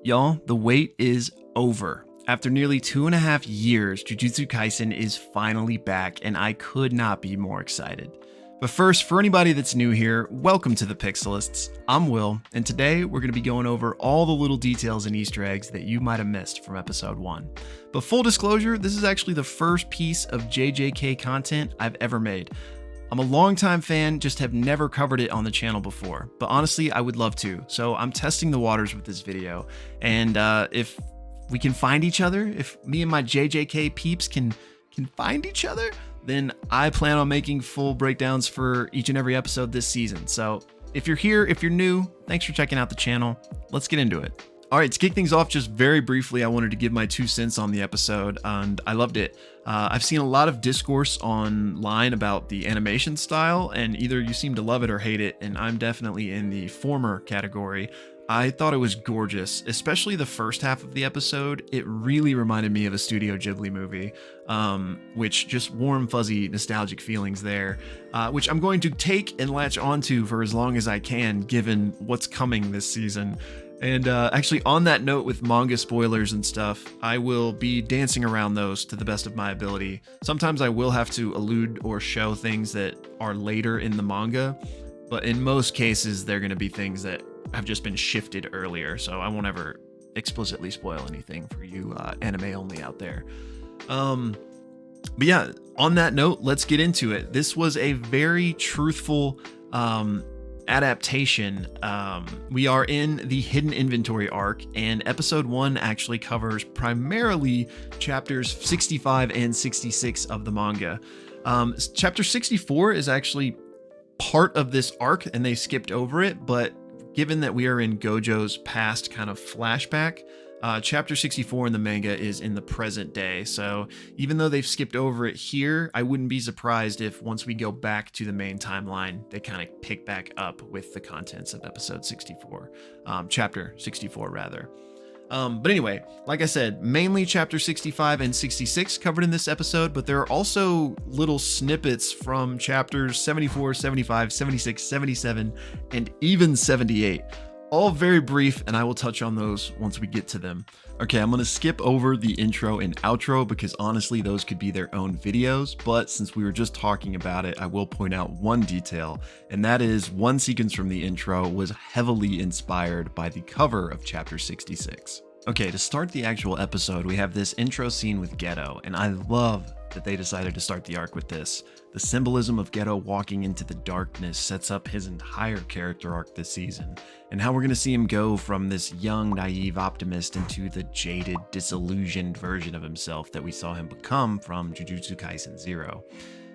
Y'all, the wait is over. After nearly 2.5 years, Jujutsu Kaisen is finally back, and I could not be more excited. But first, for anybody that's new here, welcome to the Pixelists. I'm Will, and today we're going to be going over all the little details and Easter eggs that you might have missed from episode 1. But full disclosure, this is actually the first piece of JJK content I've ever made. I'm a longtime fan, just have never covered it on the channel before, but honestly, I would love to. So I'm testing the waters with this video, and if we can find each other, if me and my JJK peeps can find each other, then I plan on making full breakdowns for each and every episode this season. So if you're here, if you're new, thanks for checking out the channel. Let's get into it. All right, to kick things off just very briefly, I wanted to give my 2 cents on the episode, and I loved it. I've seen a lot of discourse online about the animation style, and either you seem to love it or hate it, and I'm definitely in the former category. I thought it was gorgeous, especially the first half of the episode. It really reminded me of a Studio Ghibli movie, which just warm, fuzzy, nostalgic feelings there, which I'm going to take and latch onto for as long as I can, given what's coming this season. And actually, on that note with manga spoilers and stuff, I will be dancing around those to the best of my ability. Sometimes I will have to allude or show things that are later in the manga, but in most cases, they're going to be things that have just been shifted earlier, so I won't ever explicitly spoil anything for you anime only out there. But yeah, on that note, let's get into it. This was a very truthful adaptation. We are in the Hidden Inventory arc, and episode 1 actually covers primarily chapters 65 and 66 of the manga. Chapter 64 is actually part of this arc, and they skipped over it, but given that we are in Gojo's past kind of flashback, chapter 64 in the manga is in the present day. So even though they've skipped over it here, I wouldn't be surprised if once we go back to the main timeline, they kind of pick back up with the contents of episode 64, chapter 64 rather. But anyway, like I said, mainly chapter 65 and 66 covered in this episode, but there are also little snippets from chapters 74, 75, 76, 77, and even 78. All very brief, and I will touch on those once we get to them. Okay, I'm going to skip over the intro and outro because honestly, those could be their own videos, but since we were just talking about it, I will point out one detail, and that is one sequence from the intro was heavily inspired by the cover of chapter 66. Okay, to start the actual episode, we have this intro scene with Ghetto, and I love that they decided to start the arc with this. The symbolism of Ghetto walking into the darkness sets up his entire character arc this season, and how we're going to see him go from this young, naive optimist into the jaded, disillusioned version of himself that we saw him become from Jujutsu Kaisen 0.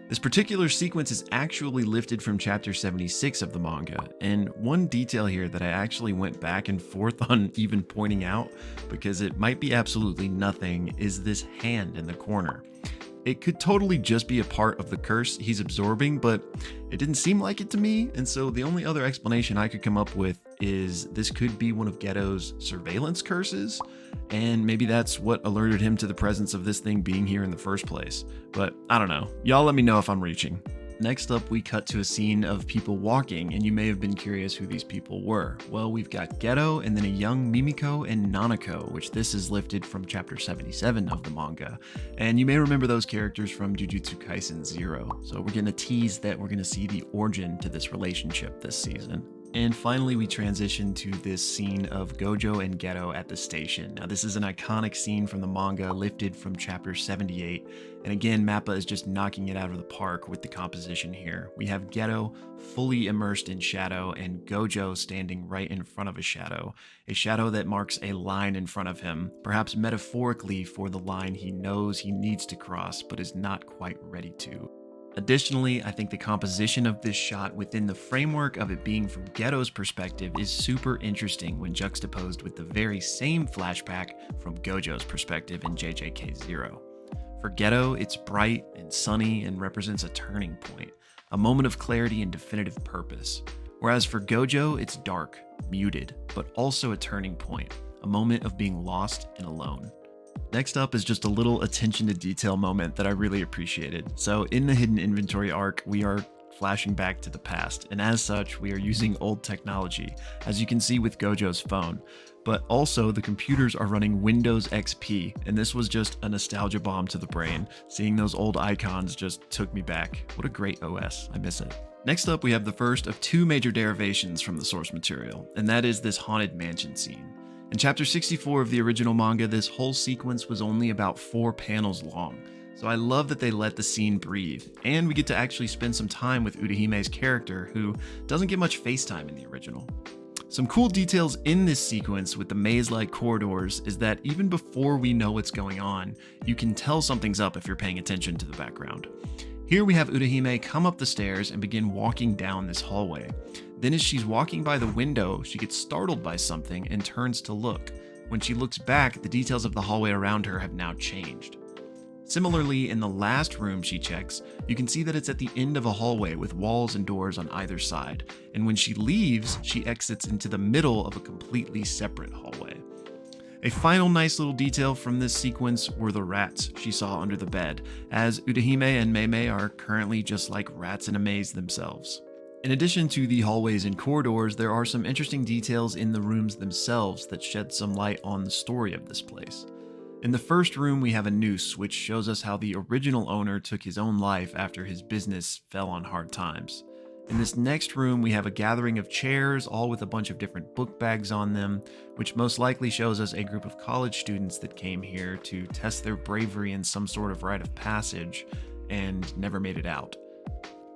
This particular sequence is actually lifted from chapter 76 of the manga, and one detail here that I actually went back and forth on even pointing out, because it might be absolutely nothing, is this hand in the corner. It could totally just be a part of the curse he's absorbing, but it didn't seem like it to me, and so the only other explanation I could come up with is this could be one of Ghetto's surveillance curses, and maybe that's what alerted him to the presence of this thing being here in the first place. But I don't know. Y'all let me know if I'm reaching. Next up, we cut to a scene of people walking, and you may have been curious who these people were. Well, we've got Ghetto and then a young Mimiko and Nanako, which this is lifted from chapter 77 of the manga. And you may remember those characters from Jujutsu Kaisen 0. So we're getting a tease that we're going to see the origin to this relationship this season. And finally, we transition to this scene of Gojo and Ghetto at the station. Now, this is an iconic scene from the manga lifted from chapter 78. And again, Mappa is just knocking it out of the park with the composition here. We have Ghetto fully immersed in shadow and Gojo standing right in front of a shadow that marks a line in front of him, perhaps metaphorically for the line he knows he needs to cross but is not quite ready to. Additionally, I think the composition of this shot within the framework of it being from Ghetto's perspective is super interesting when juxtaposed with the very same flashback from Gojo's perspective in JJK 0. For Ghetto, it's bright and sunny and represents a turning point, a moment of clarity and definitive purpose. Whereas for Gojo, it's dark, muted, but also a turning point, a moment of being lost and alone. Next up is just a little attention to detail moment that I really appreciated. So in the Hidden Inventory arc, we are flashing back to the past, and as such, we are using old technology, as you can see with Gojo's phone. But also, the computers are running Windows XP, and this was just a nostalgia bomb to the brain. Seeing those old icons just took me back. What a great OS, I miss it. Next up, we have the first of two major derivations from the source material, and that is this haunted mansion scene. In chapter 64 of the original manga, this whole sequence was only about 4 panels long. So I love that they let the scene breathe, and we get to actually spend some time with Urahime's character, who doesn't get much face time in the original. Some cool details in this sequence with the maze-like corridors is that even before we know what's going on, you can tell something's up if you're paying attention to the background. Here we have Urahime come up the stairs and begin walking down this hallway. Then as she's walking by the window, she gets startled by something and turns to look. When she looks back, the details of the hallway around her have now changed. Similarly, in the last room she checks, you can see that it's at the end of a hallway with walls and doors on either side, and when she leaves, she exits into the middle of a completely separate hallway. A final nice little detail from this sequence were the rats she saw under the bed, as Urahime and Meimei are currently just like rats in a maze themselves. In addition to the hallways and corridors, there are some interesting details in the rooms themselves that shed some light on the story of this place. In the first room, we have a noose, which shows us how the original owner took his own life after his business fell on hard times. In this next room, we have a gathering of chairs, all with a bunch of different book bags on them, which most likely shows us a group of college students that came here to test their bravery in some sort of rite of passage and never made it out.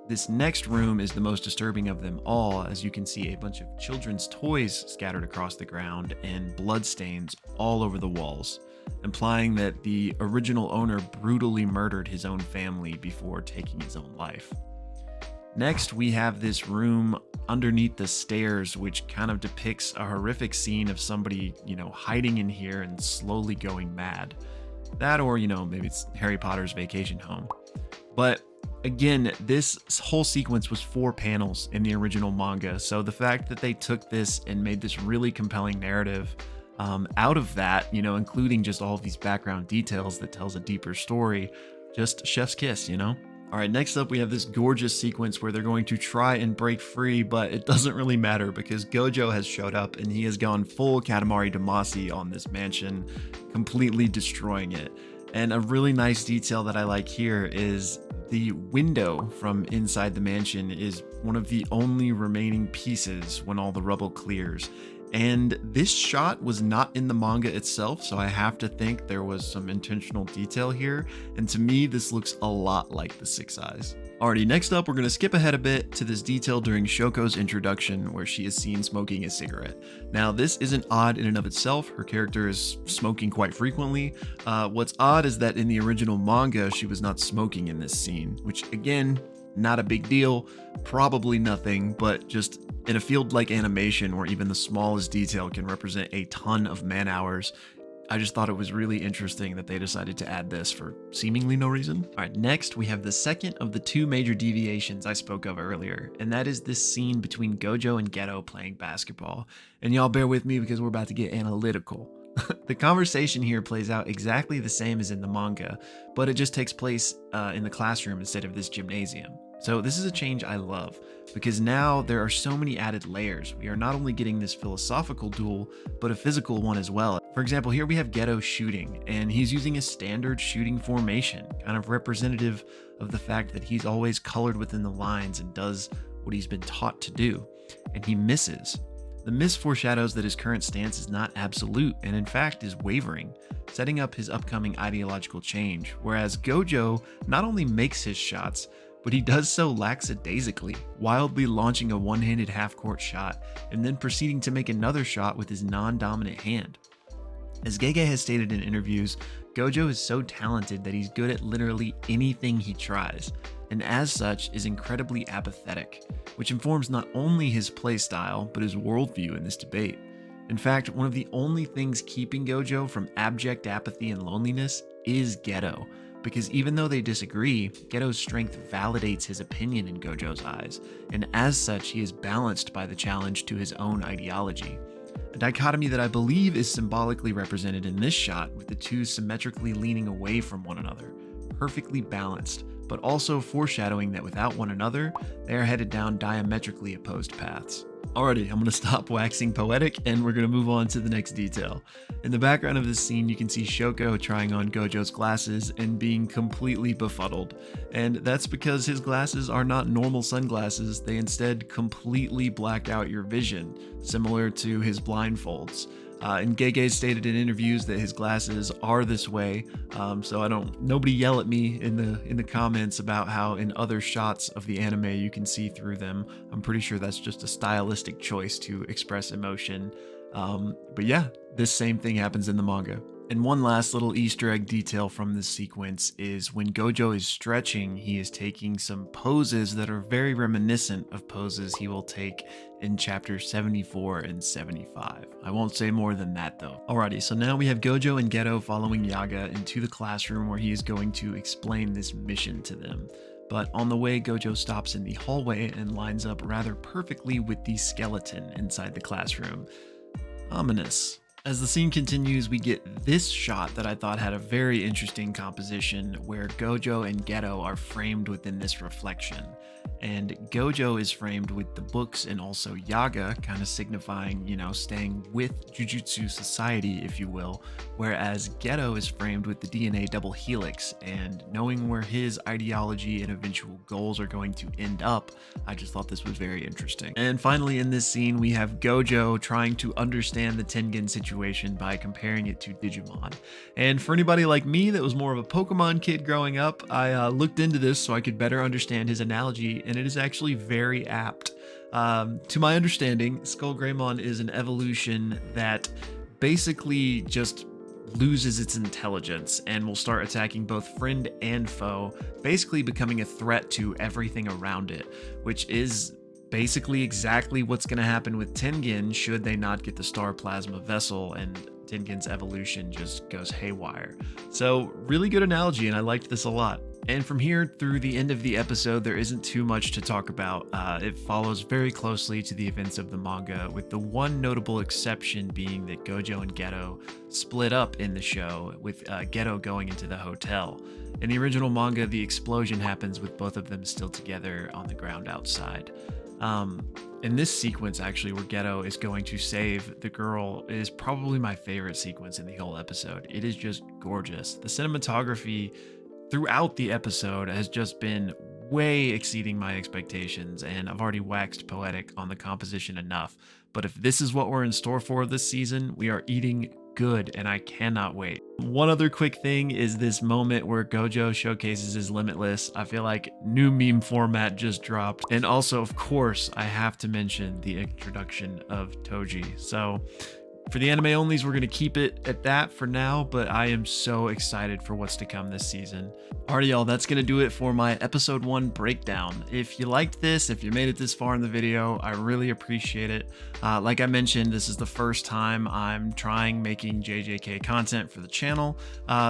This next room is the most disturbing of them all, as you can see a bunch of children's toys scattered across the ground and bloodstains all over the walls, implying that the original owner brutally murdered his own family before taking his own life. Next, we have this room underneath the stairs, which kind of depicts a horrific scene of somebody, hiding in here and slowly going mad. That, or, maybe it's Harry Potter's vacation home. But again, this whole sequence was 4 panels in the original manga, so the fact that they took this and made this really compelling narrative out of that, including just all of these background details that tells a deeper story, just chef's kiss, All right, next up we have this gorgeous sequence where they're going to try and break free, but it doesn't really matter because Gojo has showed up and he has gone full Katamari Damacy on this mansion, completely destroying it. And a really nice detail that I like here is the window from inside the mansion is one of the only remaining pieces when all the rubble clears. And this shot was not in the manga itself, so I have to think there was some intentional detail here, and to me this looks a lot like the Six Eyes. Alrighty, next up we're going to skip ahead a bit to this detail during Shoko's introduction where she is seen smoking a cigarette. Now this isn't odd in and of itself, her character is smoking quite frequently. What's odd is that in the original manga she was not smoking in this scene, which again, not a big deal, probably nothing, but just in a field like animation where even the smallest detail can represent a ton of man hours, I just thought it was really interesting that they decided to add this for seemingly no reason. All right, next we have the second of the 2 major deviations I spoke of earlier, and that is this scene between Gojo and Ghetto playing basketball. And y'all bear with me because we're about to get analytical. The conversation here plays out exactly the same as in the manga, but it just takes place in the classroom instead of this gymnasium. So this is a change I love, because now there are so many added layers. We are not only getting this philosophical duel, but a physical one as well. For example, here we have Ghetto shooting, and he's using a standard shooting formation, kind of representative of the fact that he's always colored within the lines and does what he's been taught to do, and he misses. The miss foreshadows that his current stance is not absolute, and in fact is wavering, setting up his upcoming ideological change, whereas Gojo not only makes his shots, but he does so lackadaisically, wildly launching a one-handed half-court shot, and then proceeding to make another shot with his non-dominant hand. As Gege has stated in interviews, Gojo is so talented that he's good at literally anything he tries, and as such is incredibly apathetic, which informs not only his playstyle, but his worldview in this debate. In fact, one of the only things keeping Gojo from abject apathy and loneliness is Ghetto, because even though they disagree, Ghetto's strength validates his opinion in Gojo's eyes, and as such he is balanced by the challenge to his own ideology. A dichotomy that I believe is symbolically represented in this shot, with the two symmetrically leaning away from one another, perfectly balanced, but also foreshadowing that without one another, they are headed down diametrically opposed paths. Alrighty, I'm going to stop waxing poetic and we're going to move on to the next detail. In the background of this scene, you can see Shoko trying on Gojo's glasses and being completely befuddled. And that's because his glasses are not normal sunglasses, they instead completely black out your vision, similar to his blindfolds. And Gege stated in interviews that his glasses are this way, so nobody yell at me in the comments about how in other shots of the anime you can see through them. I'm pretty sure that's just a stylistic choice to express emotion. But yeah, this same thing happens in the manga. And one last little Easter egg detail from this sequence is when Gojo is stretching, he is taking some poses that are very reminiscent of poses he will take in chapters 74 and 75. I won't say more than that though. Alrighty, so now we have Gojo and Ghetto following Yaga into the classroom where he is going to explain this mission to them. But on the way, Gojo stops in the hallway and lines up rather perfectly with the skeleton inside the classroom. Ominous. As the scene continues, we get this shot that I thought had a very interesting composition where Gojo and Ghetto are framed within this reflection. And Gojo is framed with the books and also Yaga, kind of signifying, staying with Jujutsu Society, if you will, whereas Ghetto is framed with the DNA double helix, and knowing where his ideology and eventual goals are going to end up, I just thought this was very interesting. And finally in this scene, we have Gojo trying to understand the Tengen situation by comparing it to Digimon. And for anybody like me that was more of a Pokemon kid growing up, I looked into this so I could better understand his analogy, and it is actually very apt. To my understanding, Skull Greymon is an evolution that basically just loses its intelligence and will start attacking both friend and foe, basically becoming a threat to everything around it, which is basically exactly what's going to happen with Tengen should they not get the Star Plasma Vessel and Tengen's evolution just goes haywire. So really good analogy, and I liked this a lot. And from here through the end of the episode, there isn't too much to talk about. It follows very closely to the events of the manga, with the one notable exception being that Gojo and Ghetto split up in the show, with Ghetto going into the hotel. In the original manga, the explosion happens with both of them still together on the ground outside. In this sequence, actually, where Ghetto is going to save the girl, is probably my favorite sequence in the whole episode. It is just gorgeous. The cinematography throughout the episode has just been way exceeding my expectations, and I've already waxed poetic on the composition enough. But if this is what we're in store for this season, we are eating good, and I cannot wait. One other quick thing is this moment where Gojo showcases his Limitless. I feel like new meme format just dropped. And also, of course, I have to mention the introduction of Toji. So for the anime onlys, we're going to keep it at that for now, but I am so excited for what's to come this season. Alrighty, y'all, that's going to do it for my episode 1 breakdown. If you liked this, if you made it this far in the video, I really appreciate it. Like I mentioned, this is the first time I'm trying making JJK content for the channel.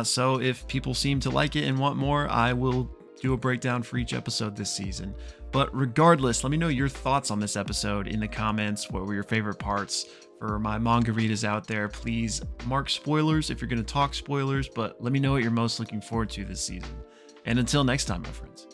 So if people seem to like it and want more, I will do a breakdown for each episode this season. But regardless, let me know your thoughts on this episode in the comments. What were your favorite parts? For my manga readers out there, please mark spoilers if you're going to talk spoilers, but let me know what you're most looking forward to this season. And until next time, my friends.